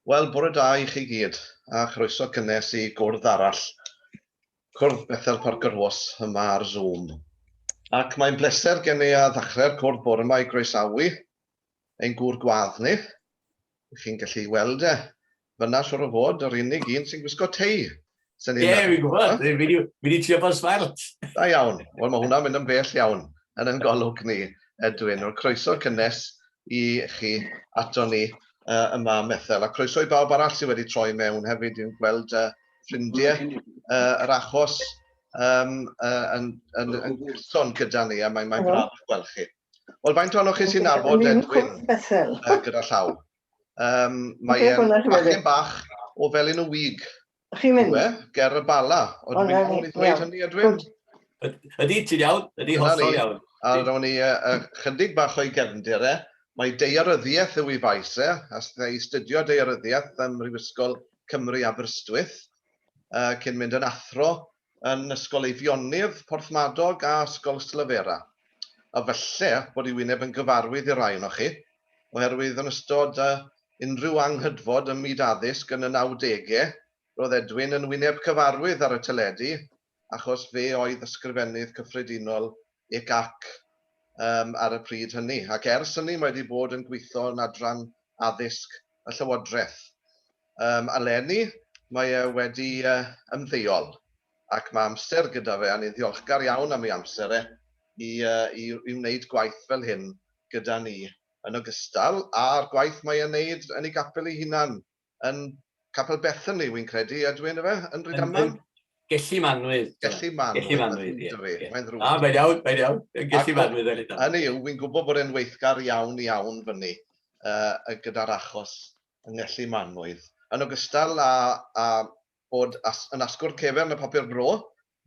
Wel, bore da I chi gyd, a chroeso cynnes I gwrdd arall, Cwrdd Bethel Parc-y-rhos yma ar Zoom. Ac mae'n bleser gen I a ddechrau'r cwrdd bore yma I groesawu ein gŵr gwadd ni. Chi'n gallu weld fyna siwr o fod yr unig un sy'n gwisgo tei. Fi'n gwybod, fi di trio bod smart. Da iawn, wel mae hwnna'n mynd yn bell iawn yn ein golwg ni, Edwyn. O'r croeso cynnes I chi ato ni yma Bethel. A croeso I bawb arall sydd wedi troi mewn hefyd i'n gweld ffrindiau yr achos yn gyson gyda ni, a mae'n braf gweld chi. Wel, faint o'n chi sy'n nabod Edwyn gyda llaw. Mae'n bachgen bach o Felyn y Wig. Chi'n mynd? Ger y bala. Oedden ni'n gwneud ddweud hynny, Edwyn? Ydy ti'n iawn? Ydy hollol iawn. A rown ni chydig bach o'i gefndir Mae daearyddiaeth yw I faes a I studio daearyddiaeth ym Mhrifysgol Cymru Aberystwyth cyn mynd yn athro yn Ysgol Eifionydd Porthmadog a Ysgol Slyfera. A felly bod I wyneb yn gyfarwydd I rai o'ch chi, oherwydd yn ystod unrhyw anghydfod ym myd addysg yn y 90au, roedd Edwyn yn wyneb cyfarwydd ar y teledu, achos fe oedd ysgrifennydd cyffredinol ECAC ar y pryd hynny. Ac ers hynny mae wedi bod yn gweithio yn adran addysg y Llywodraeth. Eleni, mae wedi ymddeol, ac mae amser gyda fe, a ni'n ddiolchgar iawn am ei amser I wneud gwaith fel hyn gyda ni yn ogystal, a'r gwaith mae e'n wneud yn ei gapel ei hunan yn Capel Bethel ni, wy'n credu, Edwyn, yn Rhydaman? Gellu manwydd. Gellu manwydd, ie. Mae'n iawn. Gellu manwydd yn Rhydaman. Hynny yw, wy'n gwybod bod e'n weithgar iawn fyny gyda'r achos yng Ngellu Manwydd. Yn ogystal a bod yn asgwrn cefn y papur bro,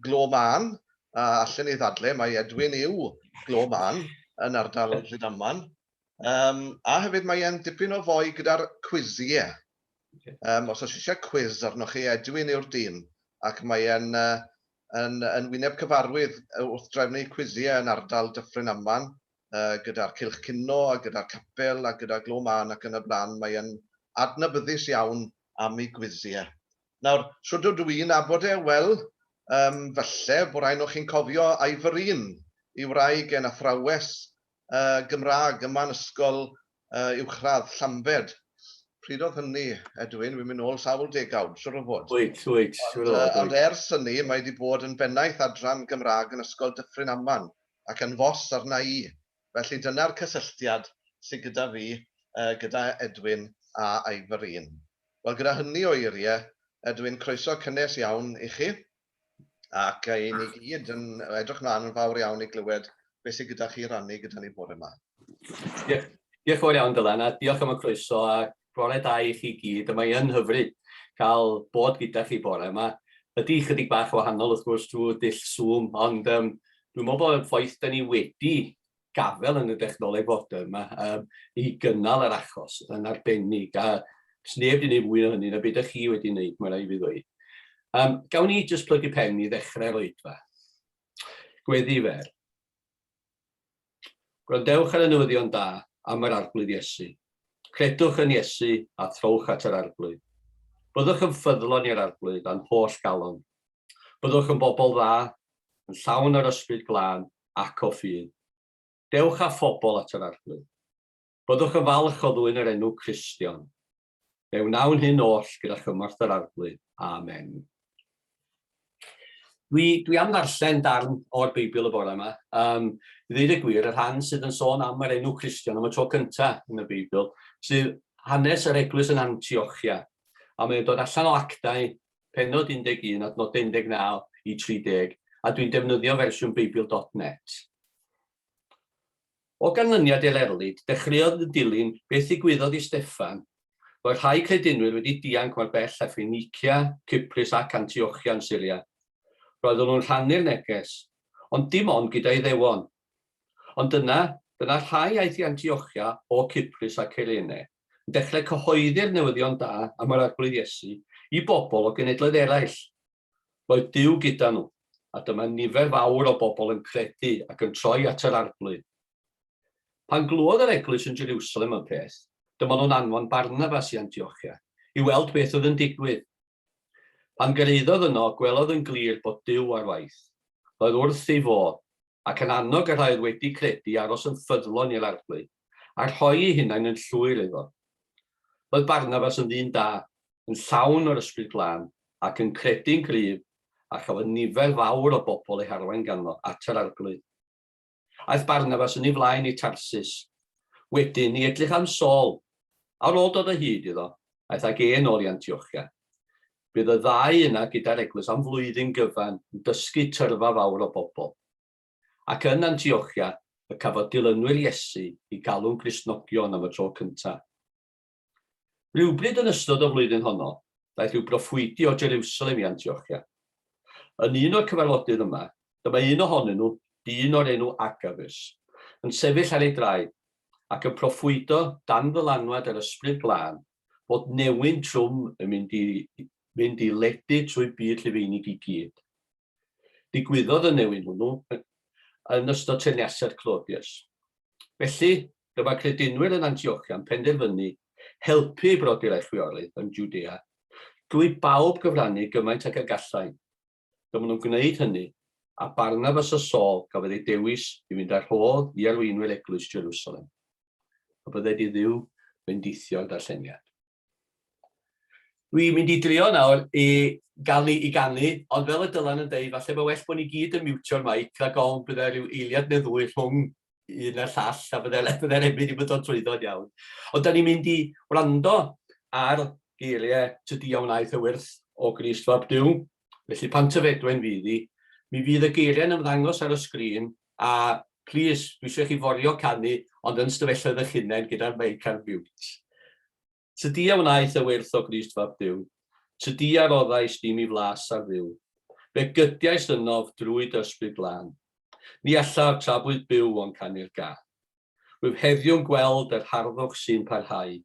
glo man, a allan I ddadle, mae Edwyn yw glo man yn ardal Rhydaman. A hefyd mae e'n dipyn o foi gyda'r cwisiau. Os oes eisiau quiz arnoch chi, Edwyn yw'r dyn, ac mae e'n wyneb cyfarwydd wrth drefnu cwisiau yn ardal Dyffryn Aman, gyda'r Cylch Cino, a gyda'r Capel, a gyda Glo Man ac yn y blaen. Mae e'n adnabyddus iawn am ei gwisiau. Nawr, sŵd o dwi'n nabod wel, falle bod rhaid o'ch chi'n cofio Aiferin, I wraig yn athrawes Gymraeg yma'n ysgol uwchradd Llambed. Pryd oedd hynny, Edwyn, wy'n mynd ôl sawl degawd, siwr o fod. Wyt. Ond ers hynny, mae wedi bod yn bennaeth adran Gymraeg yn ysgol Dyffryn Aman, ac yn fos arna I. Felly dyna'r cysylltiad sydd gyda fi, gyda Edwyn a Aiferin. Wel, gyda hynny o eiriau, Edwyn, croeso cynnes iawn I chi, ac I ni gyd yn edrych mlaen yn fawr iawn I glywed beth sydd gyda chi rannu gyda ni bore yma. Diolch fawr iawn, Dylan, a diolch am y croeso, a bore da I chi gyd, a mae yn hyfryd cael bod gyda chi bore yma. Ydy chydig bach o wahanol wrth gwrs drwy dull Zoom, ond dwi'n meddwl bod y ffaith da ni wedi gafel yn y dechnoleg fodern yma I gynnal yr achos yn arbennig, a sneb di wneud fwy o hynny na beth ydych chi wedi wneud, mae'n rhaid fi ddweud. Gawn ni just plygu pen I ddechrau'r oedfa. Gweddi fer. Gwrandewch ar y newyddion da am yr arglwydd Iesu. Credwch yn Iesu a throwch at yr arglwydd. Byddwch yn ffyddlon i'r arglwydd a'n holl galon. Byddwch yn bobl dda, yn llawn yr ysbryd glân ac o ffydd. Dewch a phobl at yr arglwydd. Byddwch yn falch o ddwyn yr enw Cristion. Mewn hyn oll gyda chymorth yr arglwydd. Amen. Dwi am ddarllen darn o'r Beibl y bore yma. I ddweud y gwir, y rhan sydd yn sôn am yr enw Cristion am y tro cyntaf yn y Beibl, sydd hanes yr eglwys yn Antiochia. A mae'n dod allan o Actau, pennod 11, adnod 19 I 30, a dwi'n defnyddio fersiwn Beibl.net. O ganlyniad Elerlid, dechreuodd yn dilyn beth ddigwyddodd I Steffan, roedd rhai credinwyr wedi dianc mor bell a Ffinicia, Cyprus ac Antiochia yn Syria. Roedden nhw'n rhannu'r neges, ond dim ond gyda'i ddewon. Ond dyna rhai aeth I Antiochia o Cyprus ac Elene, yn dechrau cyhoeddi'r newyddion da am yr arglwydd Iesu I bobl o genedloedd eraill. Roedd Duw gyda nhw, a dyma nifer fawr o bobl yn credu ac yn troi at yr arglwydd. Pan glwodd yr eglwys yn Jerusalem y peth, dyma nhw'n anfon Barnabas I Antiochia, i weld beth oedd yn digwydd. Pan gyrhaeddodd yno, gwelodd yn glir bod Duw ar waith. Roedd wrth ei fodd, ac yn annog yr rhai wedi credu aros yn ffyddlon i'r arglwydd, a rhoi ei hunain yn llwyr iddo. Roedd Barnabas yn ddyn da, yn llawn o'r ysbryd glân, ac yn credu'n gryf, a chafodd nifer fawr o bobl eu harwain ganddo at yr arglwydd. Aeth Barnabas yn ei flaen i Tarsus. Wedyn, ni edrych am Saul, a ar ôl dod o hyd iddo, aeth ag ôl i Antiochia. Bydd y ddau yna gyda'r eglwys am flwyddyn gyfan yn dysgu tyrfa fawr o bobl. Ac yn Antiochia, y cafodd dilynwyr Iesu i galw'n Gristnogion am y tro cyntaf. Rhywbryd yn ystod o flwyddyn honno, daeth rhyw broffwydi o Jerusalem i Antiochia. Yn un o'r cyfarfodydd yma, dyma un ohonyn nhw, dyn o'r enw Agabus, yn sefyll ar ei draed, ac yn proffwydo dan ddylanwad yr ysbryd glân, bod newyn trwm yn mynd i ledu trwy byd Rhufeinig i gyd. Digwyddodd y newyn hwnnw yn ystod trefniadau'r Clodius. Felly, dyma credinwyr yn Antiochia yn penderfynu helpu i brodi'r chwiorydd yn Jwdea, drwy bawb gyfrannu gymaint ag y gallai. Dyma nhw'n gwneud hynny, a Barnabas a Saul gafodd ei dewis i fynd ar hodd i arweinwyr eglwys Jerusalem. A byddai di Dduw bendithio'r darlleniad. Dwi'n mynd i drio nawr i ganu, ond fel y Dylan yn dweud, falle mae well bod ni gyd yn miwtio'r maic rhag ofn byddai rhyw eiliad neu ddwy rhwng un a'r llall, a byddai'r emyn i bod o'n trwyddo'n iawn. Ond da ni'n mynd i wrando ar geiriau tydi wnaeth y wyrth o Grist fab Duw. Felly pan tyfedwen fydd i, mi fydd y geiriau'n ymddangos ar y sgrin, a plis, dwi eisiau chi forio canu, ond yn stafelloedd eich hunain gyda'r meic ar miwt. Tydi a wnaeth y wyrth o Grist fab Duw, tydi a roddais dim i flas ar ddiw, fe gydiais ynof drwy ysbryd glân, ni allaf trafwydd byw o'n canu'r gath. Rwyf heddiw'n gweld yr harddwch sy'n parhau,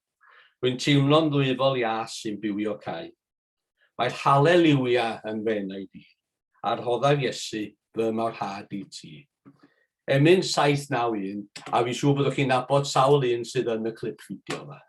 rwy'n teimlo'n ddwyfol ias sy'n bywio cael. Mae'r haleliwia yn fenau di, a'r rhoddaf Iesu fy morhad i ti. Emyn 791, a fi'n siŵr byddwch chi'n nabod sawl un sydd yn y clip fideo yma.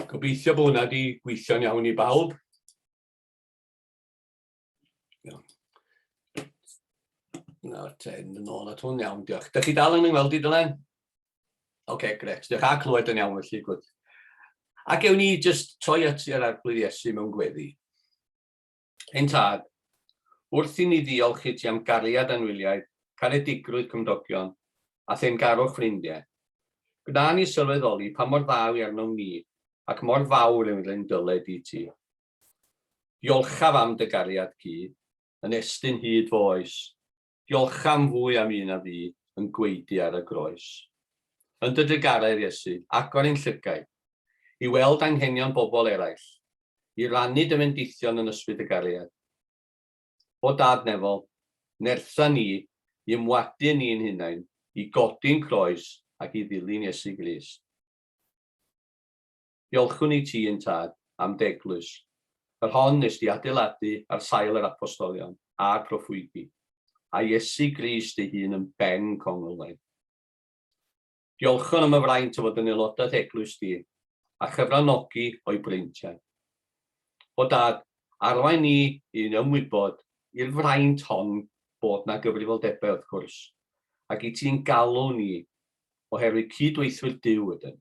Gobeithio bod hwnna wedi gweithio'n iawn I bawb. Nawr te, yn ôl at hwn iawn, diolch. Dych chi dal yn ymweld I Dylan? Oce, gret. Dych a clywed yn iawn felly, gwrdd. Ac ewn ni just troi at i'r arglwydd Iesu mewn gweddi. Ein tad, wrth I ni ddiolch I ti am gariad anwyliaid, caredigrwydd cymdogion, a theyrngarwch ffrindiau. Gwna ni sylweddoli pa mor ddaw I arnom ni, ac mor fawr yn ein dyled I ti. Diolchaf am dy gariad ci, yn estyn hyd fo oes. Diolcham fwy am un a fi yn gweidi ar y groes. Yn dy digarau Iesu, agor ein llygaid, I weld anghenion bobl eraill, I rannu dy fendithion yn ysbryd y gariad. O dad nefol, nertha ni, I ymwadu ni'n hunain, I godi'n croes ac I ddilyn Iesu Grist. Diolchwn I ti yn tad am deglwys. Yr hon nes di adeiladu ar sail yr apostolion a'r proffwydi, a Iesu Grist ei hun yn ben congolaidd. Diolchon am y fraint o fod yn aelodaeth eglwys di, a chyfranogi o'i breintiau. O dad, arwain ni i'n ymwybod i'r fraint hon bod na gyfrifoldebau wrth gwrs, ac I ti'n galw ni oherwydd cydweithwyr Duw ydyn.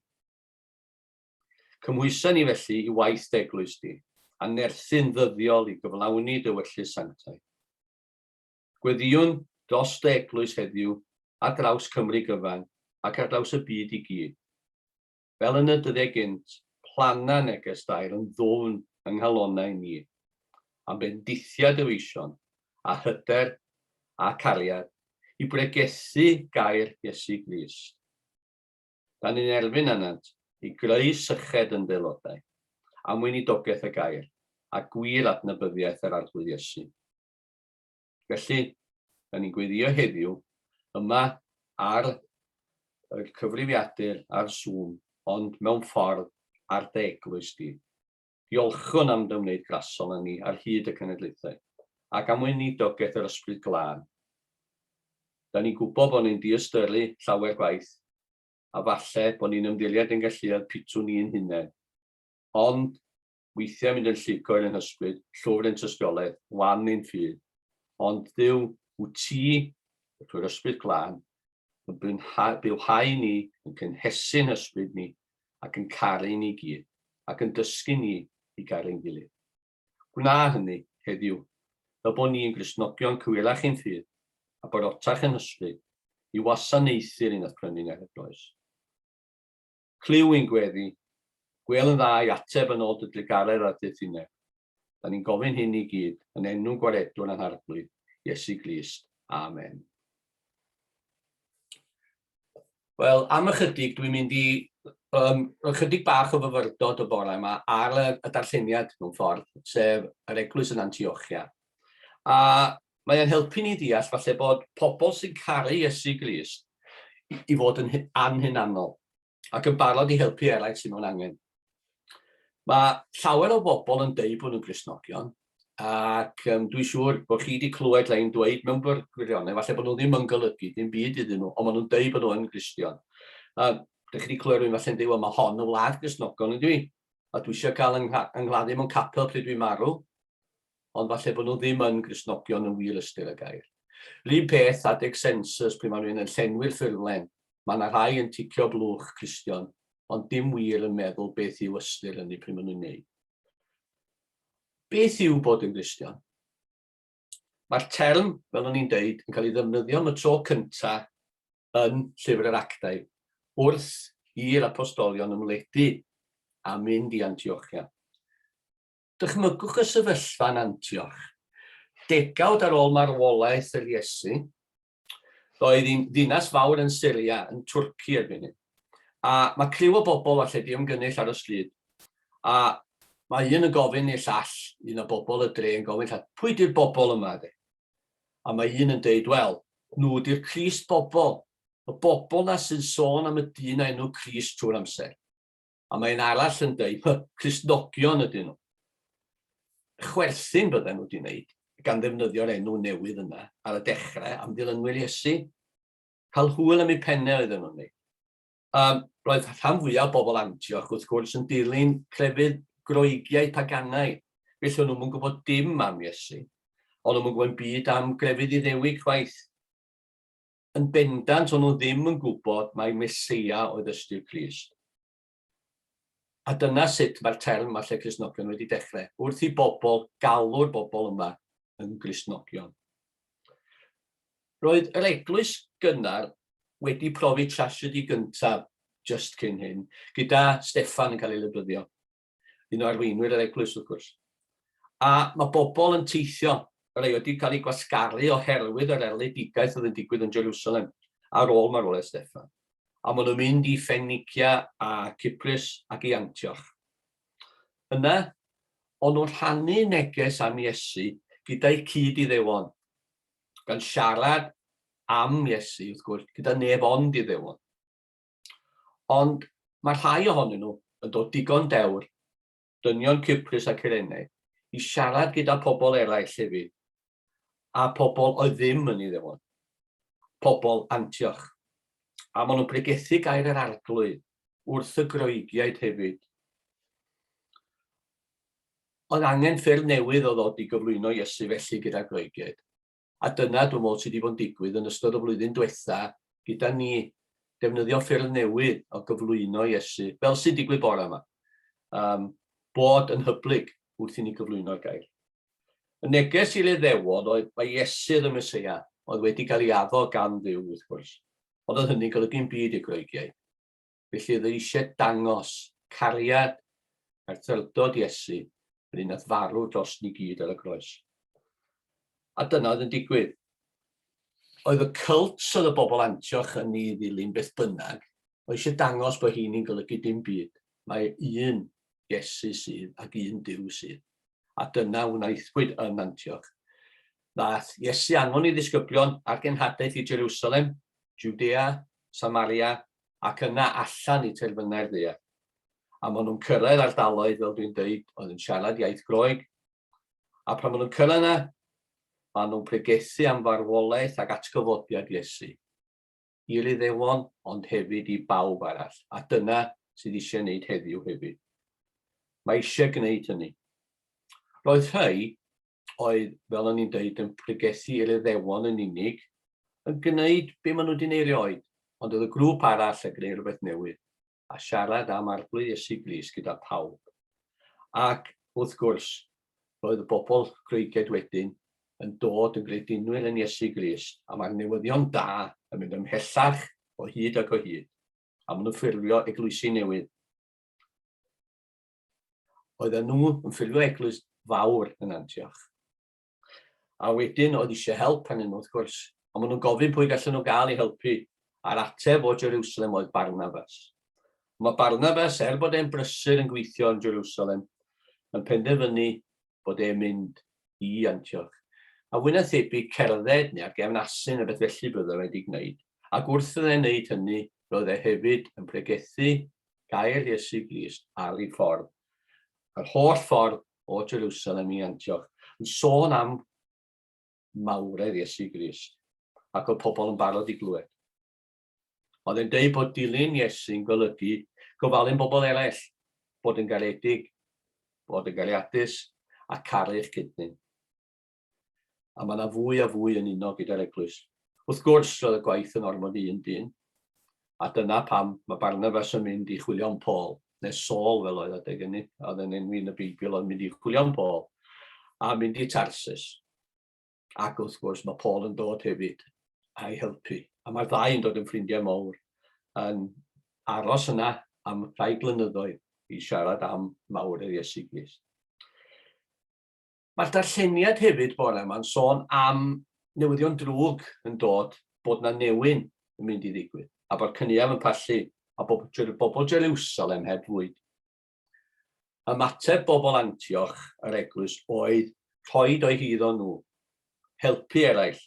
Cymhwyso ni felly I waith deglwys di, a nerthyn ddyddiol I gyflawni dy wyllus sanctau. Gweddiwn dros dy eglwys heddiw ar draws Cymru gyfan ac ar draws y byd I gyd. Fel yn y dyddiau gynt, plana neges dair yn ddwfn yng nghalonnau ni, am bendithiad y weision, a hyder a cariad, I bregethu gair Iesu Grist. Da ni'n erfyn anant I greu syched yn ddilodau, am mwyn I dogaeth y gair, a gwir adnabyddiaeth yr arglwydd Iesu. Felly, da ni'n gweddio heddiw yma ar y cyfrifiadur ar Zoom, ond mewn ffordd ar dy eglwys di. Diolchwn am dy wneud grasol yn ni ar hyd y cenedlaethau, ac am mwyn I dogaeth yr ysbryd glân. Da ni'n gwybod bod ni'n diystyrlu llawer gwaith, a falle bod ni'n ymddiliad yn galluodd pitw ni'n hunain. Ond weithiau mynd yn llicoer yn hysbryd, llwfr yn tystiolaeth, wan ein ffydd. Ond Dduw, wyt ti, trwy'r ysbryd glân, yn bywhau ni, yn cynhesu'n hysbryd ni, ac yn caru ni gyd, ac yn dysgu ni I gael ein gilydd. Gwna hynny heddiw, fel bod ni'n Gristnogion cywilach ein ffydd, a bod otach yn hysbryd, I wasanaethu'r un ath prynu'n eglwys. Cliw ein gweddi, gwel yn dda I ateb yn ôl dy digarau'r adethinau. Da ni'n gofyn hyn I gyd yn enw gwaredwr a'n arglwydd, Iesu Grist. Amen. Wel, am ychydig dwi'n mynd I ychydig bach o fyfyrdod y bore yma ar y darlleniad mewn ffordd, sef yr eglwys yn Antiochia. A mae'n helpu ni ddeall falle bod pobl sy'n caru Iesu Grist I fod yn anhunanol, ac yn barod I helpu eraill sy'n mewn angen. Mae llawer o bobl yn deud bod nhw'n Gristnogion, ac dwi'n siŵr bod chi wedi clywed lein dweud mewn gwirionedd, falle bod nhw ddim yn golygu, dim byd iddyn nhw, ond maen nhw'n deud bod nhw'n Gristion. Dych chi wedi clywed rhywun falle'n deud, mae hon yn wlad Gristnogion ydw I, a dwi eisiau cael yngladdu mewn capel pryd dwi'n marw, ond falle bod nhw ddim yn Gristnogion yn wir ystyr y gair. Rhy'n peth adeg census pryd mae rhywun yn llenwi'r ffurflen, mae yna rhai yn ticio blwch Cristion, ond dim wir yn meddwl beth yw ystyr yn ei pryd maen nhw'n neud. Beth yw bod yn Gristion? Mae'r term, fel o'n i'n deud, yn cael ei ddefnyddio am y tro cyntaf yn llyfr yr Actau, wrth i'r apostolion ymledu a mynd I Antiochia. Dychmygwch y sefyllfa yn Antioch. Degawd ar ôl marwolaeth yr Iesu, roedd hi'n ddinas fawr yn Syria, yn Twrci erbyn hyn. A mae criw o bobl falle di ymgynnull ar y stryd. A mae un yn gofyn i'r llall, un o bobl y dre yn gofyn llall, pwy di'r bobl yma? A mae un yn deud, wel, nhw di'r Crist bobl. Y bobl na sy'n sôn am y dyn a enw Crist trwy'r amser. A mae'n arall yn deud, Cristnogion ydyn nhw. Chwerthin bydden nhw wedi wneud, gan ddefnyddio'r enw newydd yna ar y dechrau am ddilynwyr Iesu. Cael hwyl am eu pennau oedden nhw'n wneud. Roedd rhan fwyaf o bobl Antioch, wrth gwrs, yn dilyn crefydd Groegiau Paganau. Felly o'n nhw'n gwybod dim am Iesu. O'n nhw'n gwybod byd am grefydd Iddewig chwaith. Yn bendant, o'n nhw ddim yn gwybod mai Meseia oedd ystyr Crist. A dyna sut mae'r term mae lle Cristnogion wedi dechrau, wrth i bobl galw'r bobl yma yn Gristnogion. Roedd yr eglwys gynnar wedi profi trasiedi gyntaf just cyn hyn, gyda Steffan yn cael ei lybyddio. Un o arweinwyr yr eglwys, wrth gwrs. A mae bobl yn teithio, rhai wedi cael ei gwasgaru oherwydd yr eledigaeth oedd yn digwydd yn Jerusalem ar ôl marwolaeth Steffan. A maen nhw'n mynd i Ffenicia a Cyprus ac i Antioch. Yna, o'n nhw'n rhannu neges am Iesu gyda'i cyd Iddewon, gan siarad am Iesu, wrth gwrs, gyda neb ond Iddewon. Ond mae rhai ohonyn nhw yn dod digon dewr, dynion Cyprus ac Irenau, i siarad gyda pobl eraill hefyd, a pobl oedd ddim yn Iddewon, pobl Antioch. A maen nhw'n pregethu gair yr arglwydd wrth y Groegiaid hefyd. Oedd angen ffyrdd newydd o ddod i gyflwyno Iesu felly gyda Groegiaid. A dyna dwi'n meddwl sydd wedi bod yn digwydd yn ystod y flwyddyn diwetha gyda ni defnyddio ffyrdd newydd o gyflwyno Iesu, fel sy'n digwydd bore yma, bod yn hyblyg wrth i ni gyflwyno'r gair. Y neges i'r Iddewon oedd mae Iesu y Meseia oedd wedi cael ei addo gan Dduw, wrth gwrs. Ond oedd hynny'n golygu'n byd i Groegiau. Felly oedd eisiau dangos cariad a'r thyrdod Iesu yr un nath farw dros ni gyd ar y croes. A dyna oedd yn digwydd. Oedd y cults oedd y bobl Antioch yn ei ddilyn beth bynnag, oedd eisiau dangos bod hi'n golygu dim byd. Mae un Iesu sydd ac un Duw sydd. A dyna wnaethpwyd yn Antioch. Nath Iesu anfon i ddisgyblion ar genhadaeth i Jerusalem, Judea, Samaria, ac yna allan i terfynau'r ddaear. A maen nhw'n cyrraedd ardaloedd, fel dwi'n dweud, oedd yn siarad iaith Groeg. A pan maen nhw'n cyrraedd yna, maen nhw'n pregethu am farwolaeth ac atgyfodiad Iesu. I'r Iddewon, ond hefyd i bawb arall. A dyna sydd eisiau gwneud heddiw hefyd. Mae eisiau gwneud hynny. Roedd rhai oedd, fel o'n i'n dweud, yn pregethu i'r Iddewon yn unig, yn gwneud be maen nhw wedi gwneud erioed, ond oedd y grŵp arall yn gwneud rhywbeth newydd, a siarad am arglwydd Iesu Grist gyda pawb. Ac wrth gwrs, roedd y bobl Groegiaid wedyn yn dod yn gredinwyr yn Iesu Grist, a mae'r newyddion da yn mynd ymhellach o hyd ac o hyd, a maen nhw'n ffurfio eglwysi newydd. Oedden nhw yn ffurfio eglwys fawr yn Antioch. A wedyn oedd eisiau help arnyn nhw, wrth gwrs, a maen nhw'n gofyn pwy gallen nhw gael ei helpu, a'r ateb o Jerusalem oedd Barnabas. Mae Barnabas, bod e'n brysur yn gweithio yn Jerusalem, yn penderfynu bod e'n mynd i Antioch. A fwy na thebyg cerdded neu ar gefnasyn y beth felly byddai wedi gwneud. Ac wrth e'n gwneud hynny, roedd e hefyd yn pregethu gair Iesu Grist ar ei ffordd. Yr holl ffordd o Jerusalem i Antioch, yn sôn am mawredd Iesu Grist, ac oedd pobl yn barod i glywed. Oedd e'n dweud bod dilyn Iesu'n golygu gofalyn bobl eraill, bod yn garedig, bod yn gariadus, a caru'ch cydnyn. A mae yna fwy a fwy yn uno gyda'r eglwys. Wrth gwrs, roedd y gwaith yn ormod un dyn, a dyna pam mae Barnabas yn mynd i chwilio am Paul, neu Saul fel oedd adeg hynny, oedd yn enwi yn y Beibl, oedd mynd i chwilio am Paul, a mynd i Tarsus. Ac wrth gwrs mae Paul yn dod hefyd a'i helpu. A mae'r ddau yn dod yn ffrindiau mawr, yn aros yna am rhai blynyddoedd i siarad am mawredd Iesu Grist. Mae'r darlleniad hefyd bore yma'n sôn am newyddion drwg yn dod bod yna newyn yn mynd i ddigwydd, a bod cyniaf yn pallu, a bobl Jerusalem heb fwyd. Ymateb bobl Antioch yr eglwys oedd rhoi o'i hyddo nhw, helpu eraill,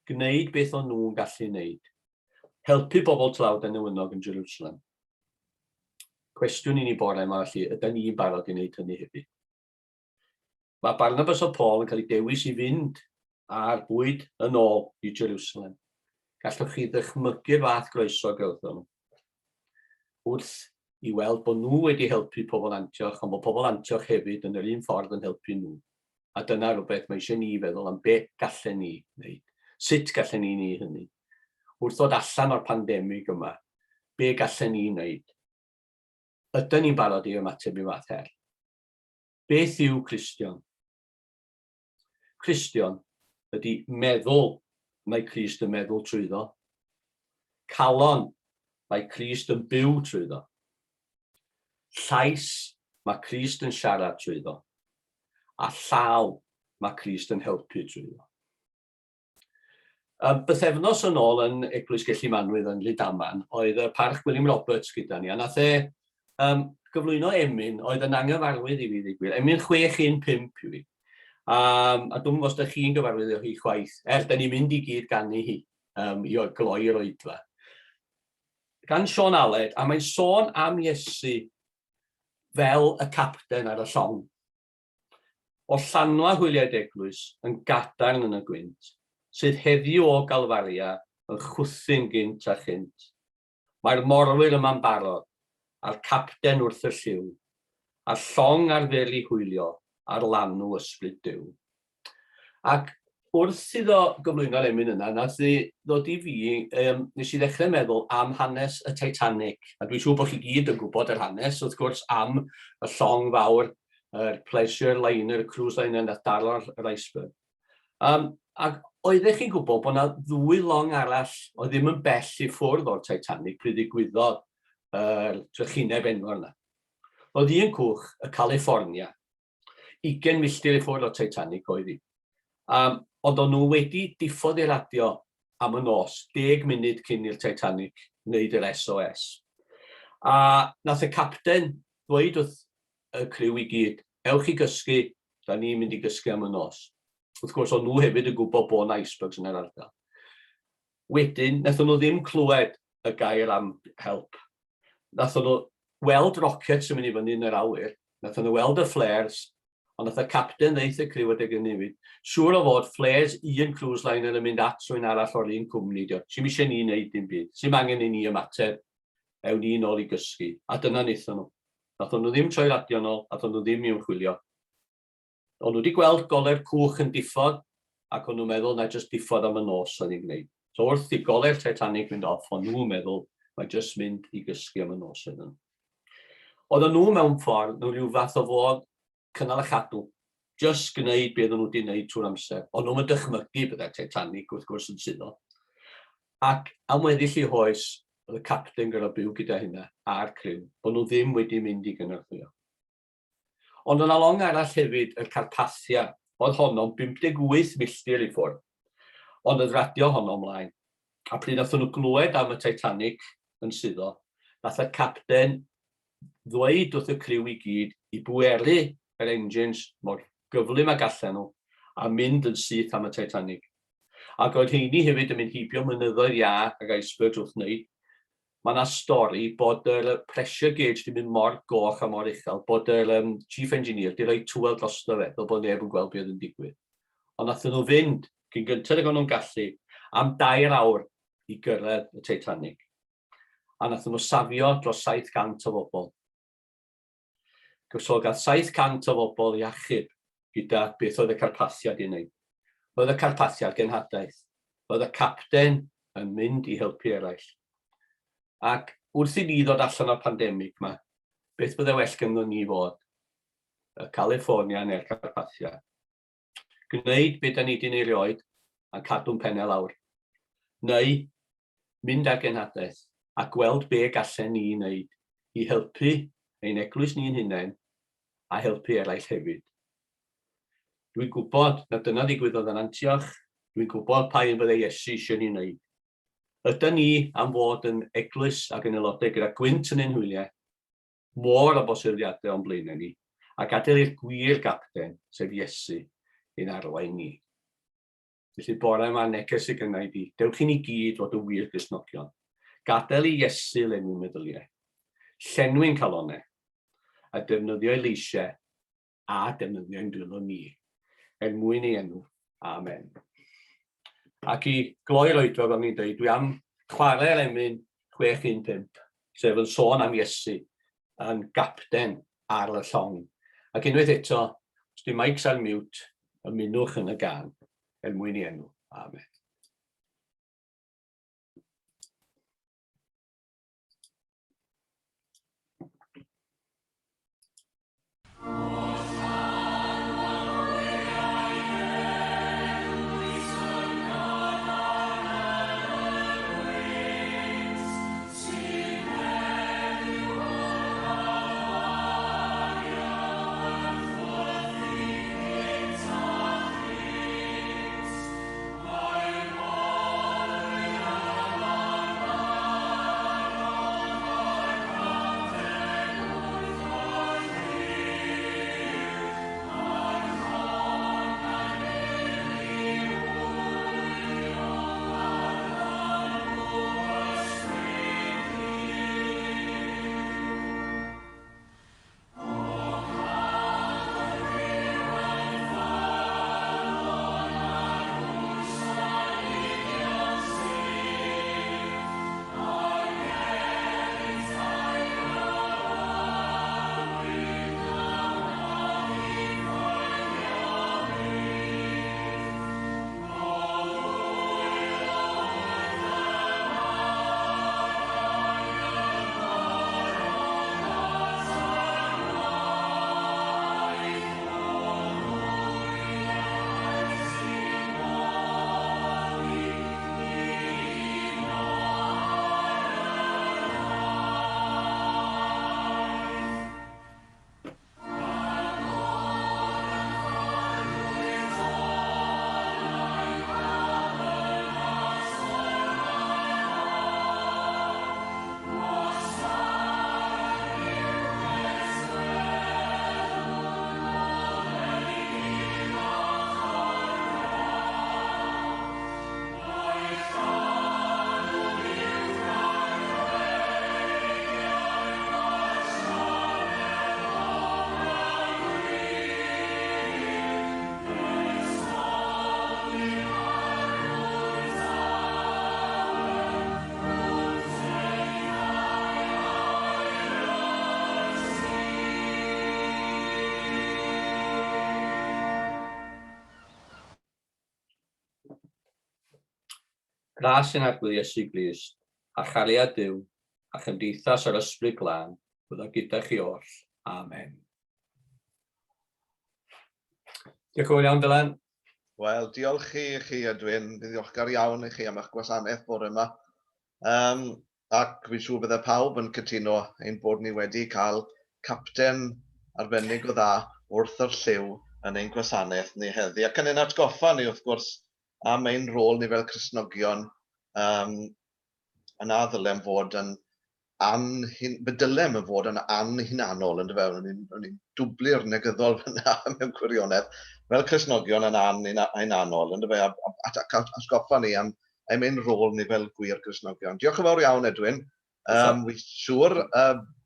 gwneud beth o'n nhw'n gallu wneud, helpu bobl tlawd a newynog yn Jerusalem. Cwestiwn i ni bore yma felly, ydyn ni'n barod i wneud hynny hefyd? Mae Barnabas o Paul yn cael ei dewis i fynd ar bwyd yn ôl i Jerusalem. Gallwch chi ddychmygu'r fath groeso gewddo nhw. wrth i weld bod nhw wedi helpu pobl Antioch, ond bod pobl Antioch hefyd yn yr un ffordd yn helpu nhw. A dyna rhywbeth mae eisiau ni feddwl am be gallen ni wneud. Sut gallen ni wneud hynny? Wrth ddod allan o'r pandemig yma, be gallen ni wneud? Ydyn ni'n barod i ymateb i fath her? Beth yw Cristion? Cristion ydy meddwl mae Crist yn meddwl trwyddo. Calon mae Crist yn byw trwyddo. Llais mae Crist yn siarad trwyddo. A llaw mae Crist yn helpu trwyddo. Bythefnos yn ôl yn Eglwys Gellimanwydd yn Rhydaman, oedd y Parch William Roberts gyda ni, a nath gyflwyno emyn oedd yn anghyfarwydd i fi ddigwydd. Emyn 615 i fi. A dwi'n meddwl os ydych chi'n gyfarwydd o hi chwaith, da ni'n mynd i gyd ganu hi i gloi'r oedfa. Gan Sion Aled, a mae'n sôn am Iesu fel y capten ar y llong. O llanwa hwyliau eglwys yn gadael yn y gwynt, sydd heddiw o Galfaria yn chwthu'n gynt a chynt. Mae'r morwyr yma'n barod, a'r capten wrth y lliw, a'r llong ar feli hwylio, a'r lanw ysbryd Duw. Ac wrth iddo gyflwyno'r emyn yna, nath ddod i fi, nes i ddechrau meddwl am hanes y Titanic. A dwi'n siŵr bod chi gyd yn gwybod yr hanes, wrth gwrs am y llong fawr, yr pleasure liner, y cruise liner nath dalo'r iceberg. Ac oeddech chi'n gwybod bod yna 2 long arall o ddim yn bell i ffwrdd o'r Titanic pryd ddigwyddodd yr trychineb enfawr yna. Oedd un cwch, y California, 20 milltir i ffwrdd o'r Titanic oedd hi. Ond o'n nhw wedi diffodd i'r radio am y nos, 10 munud cyn i'r Titanic wneud yr SOS. A nath y capten ddweud wrth y criw i gyd, ewch i gysgu, da ni'n mynd i gysgu am y nos. Wrth gwrs, o'n nhw hefyd yn gwybod bod yna icebergs yn yr ardal. Wedyn, nathon nhw ddim clywed y gair am help. Nathon nhw weld rockets yn mynd i fyny yn yr awyr, nathon nhw weld y flares, ond nath y capten ddeith y criw adeg yn newid. Siŵr o fod flares un cruise liner yn mynd at rhywun arall o'r un cwmni. Sy'n eisiau ni wneud dim byd. Sy'n angen i ni ymateb, ewn ni nôl i gysgu. A dyna wnaethon nhw. Nathon nhw ddim troi radio nôl, nathon nhw ddim i ymchwilio. O'n nhw wedi gweld gole'r cwch yn diffodd, ac o'n nhw'n meddwl na jyst diffodd am y nos o'n i'n gwneud. So wrth i gole'r Titanic mynd off, o'n nhw'n meddwl mae jyst mynd i gysgu am y nos yn nhw. Oedden nhw mewn ffordd, nhw rhyw fath o fod cynnal a chadw, jyst gwneud beth o'n nhw wedi gwneud trwy'r amser. O'n nhw'n dychmygu byddai'r Titanic wrth gwrs yn suddo. Ac am weddill i hoes, oedd y capten gyda byw gyda hynna a'r criw, bod nhw ddim wedi mynd i gynorthwyo. Ond yna long arall hefyd, y Carpathia, oedd honno'n 58 milltir i ffwrdd. Ond oedd radio honno ymlaen. A pryd nath nhw glywed am y Titanic yn suddo, nath y capten ddweud wrth y criw i gyd i bweru yr engines mor gyflym ag allan nhw a mynd yn syth am y Titanic. Ac oedd heini hefyd yn mynd hibio mynyddoedd ia ag icebergs wrth wneud. Mae yna stori bod yr pressure gauge wedi mynd mor goch a mor uchel, bod yr chief engineer wedi rhoi tŵel drosto fe, fel bod neb yn gweld beth yn digwydd. Ond nathon nhw fynd, cyn gyntaf ag o'n nhw'n gallu, am 2 awr i gyrraedd y Titanic. A nathon nhw safio dros 700 o bobl. So gath 700 o bobl i achub gyda beth oedd y Carpathia wedi wneud. Oedd y Carpathia genhadaeth. Oedd y capten yn mynd i helpu eraill. Ac wrth i ni ddod allan o'r pandemig yma, beth bydde well ganddo ni fod? Y California neu'r Carpathia. Gwneud beth da ni wedi wneud erioed a cadw'n pennau lawr. Neu mynd ag genhadaeth a gweld be gallen ni wneud i helpu ein eglwys ni'n hunain a helpu eraill hefyd. Dwi'n gwybod na dyna ddigwyddodd yn Antioch, dwi'n gwybod pa un fydde Iesu eisiau ni wneud. Ydyn ni am fod yn eglwys ac yn aelodau gyda gwynt yn ein hwyliau, môr o bosiboliadau o'n blaenau ni, a gadael i'r gwir capten, sef Iesu, ein arwain ni. Felly bore yma neges i gynnau di, dewch i ni gyd fod yn wir Gristnogion. Gadael i Iesu lenwi'n meddyliau, llenwi'n calonau, a defnyddio leisiau a defnyddio'n dwylo ni. Mwyn ei enw. Amen. Ac i gloi'r oedfa fel ni'n dweud, dwi am chwarae'r emyn 615. sef yn sôn am Iesu yn gapten ar y llong. Ac unwaith eto, os di mics ar mute, ymunwch yn y gan, mwyn i enw. Amen. Gras yn agwedd Iesu Grist, a chariad Duw, a chymdeithas yr ysbryd glân, byddai gyda chi oll. Amen. Diolch yn fawr iawn, Dylan. Wel, diolch i chi, Edwyn. Ddiolchgar iawn i chi am eich gwasanaeth bore yma. Ac fi'n siŵr bydde pawb yn cytuno ein bod ni wedi cael capten arbennig o dda wrth yr lliw yn ein gwasanaeth ni heddi. Ac yn ein atgoffa ni, wrth gwrs, am ein rôl ni fel Cristnogion, yna ddylem fod yn bydylem yn fod yn anhunanol, yn dyfewn. Ni'n dwbli'r negyddol fyna mewn gwirionedd fel Cristnogion yn anhunanol, yn dyfewn, ac atgoffa ni am ein rôl ni fel gwir Cristnogion. Diolch yn fawr iawn, Edwyn. Wy'n siŵr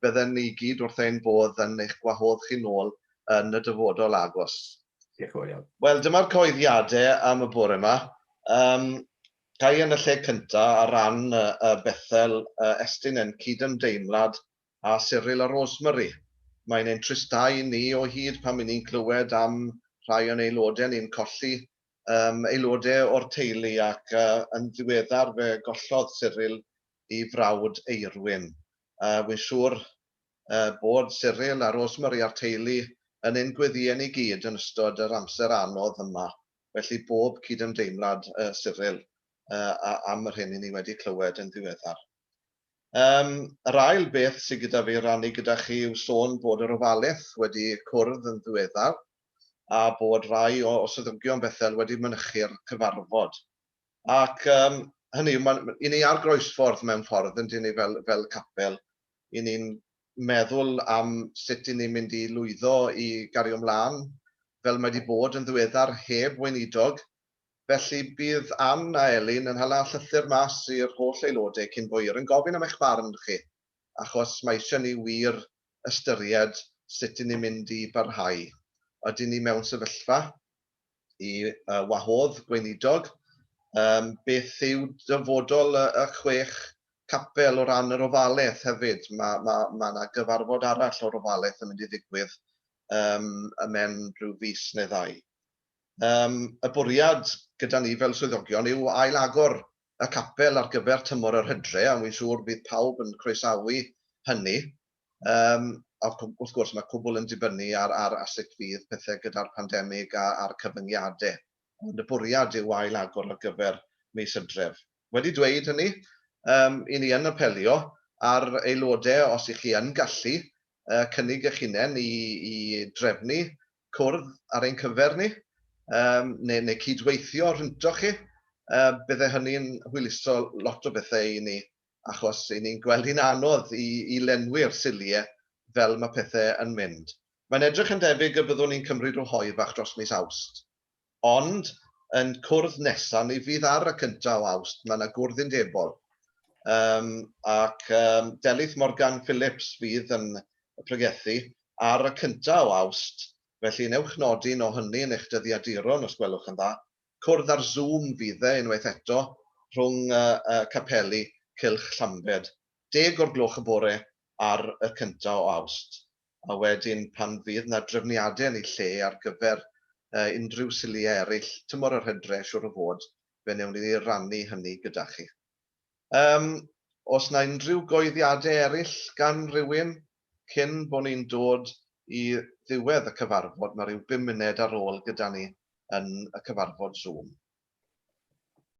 bydden ni gyd wrth ein bodd yn eich gwahodd chi nôl yn y dyfodol agos. Diolch yn fawr iawn. Wel, dyma'r coeddiadau am y bore yma. Gai yn y lle cyntaf ar ran Bethel Estyn yn cydymdeimlad a Cyril a Rosemary. Mae'n ein tristau ni o hyd pan ni'n clywed am rhai o'n aelodau ni'n colli aelodau o'r teulu ac yn ddiweddar fe gollodd Cyril i frawd Edwyn. Wy'n siŵr bod Cyril a Rosemary a'r teulu yn ein gweddïau ni gyd yn ystod yr amser anodd yma. Felly bob cydymdeimlad Cyril am yr hyn ni wedi clywed yn ddiweddar. Yr ail beth sydd gyda fi rannu gyda chi yw sôn bod yr ofalaeth wedi cwrdd yn ddiweddar a bod rai o swyddogion Bethel wedi mynychu'r cyfarfod. Ac hynny, i ni ar groesffordd mewn ffordd yn dyn ni fel capel, i ni'n meddwl am sut i ni'n mynd i lwyddo i gario ymlaen fel mae wedi bod yn ddiweddar heb weinidog. Felly bydd Ann a Elin yn hala llythyr mas i'r holl aelodau cyn hwyr yn gofyn am eich barn chi, achos mae eisiau ni wir ystyried sut i ni'n mynd i barhau. Ydyn ni mewn sefyllfa i wahodd gweinidog, beth yw dyfodol y 6 capel o ran yr ofalaeth hefyd. Mae yna gyfarfod arall o'r ofalaeth yn mynd i ddigwydd mewn rhyw fis neu ddau. Y bwriad gyda ni fel swyddogion yw ail-agor y capel ar gyfer tymor yr Hydref, a wi'n siŵr bydd pawb yn croesawu hynny. A wrth gwrs mae cwbl yn dibynnu ar sut fydd pethau gyda'r pandemig a'r cyfyngiadau. Ond y bwriad yw ail-agor ar gyfer mis Hydref. Wedi dweud hynny, i ni yn apelio ar aelodau, os ych chi yn gallu, cynnig eich hunain i drefnu cwrdd ar ein cyfer ni, neu cydweithio rhynto chi, byddai hynny'n hwyluso lot o bethau i ni, achos i ni'n gweld hi'n anodd i lenwi'r siliau fel mae pethau yn mynd. Mae'n edrych yn debyg y byddwn ni'n cymryd rhyw hoi bach dros mis Awst. Ond, yn cwrdd nesaf, ni fydd ar y 1 o Awst, mae yna gwrdd undebol. Ac Delyth Morgan Phillips fydd yn pregethu ar y 1 o Awst, felly newch nodyn o hynny yn eich dyddiaduron, os gwelwch yn dda. Cwrdd ar Zoom fydd unwaith eto rhwng capeli Cylch Llambed. 10 o'r gloch y bore ar y 1 o Awst. A wedyn pan fydd yna drefniadau yn ei lle ar gyfer unrhyw siliau eraill, tymor yr Hydref, siwr o fod, fe newn ni rannu hynny gyda chi. Os yna unrhyw goeddiadau eraill gan rywun cyn bod ni'n dod i ddiwedd y cyfarfod, mae rhyw 5 munud ar ôl gyda ni yn y cyfarfod Zoom.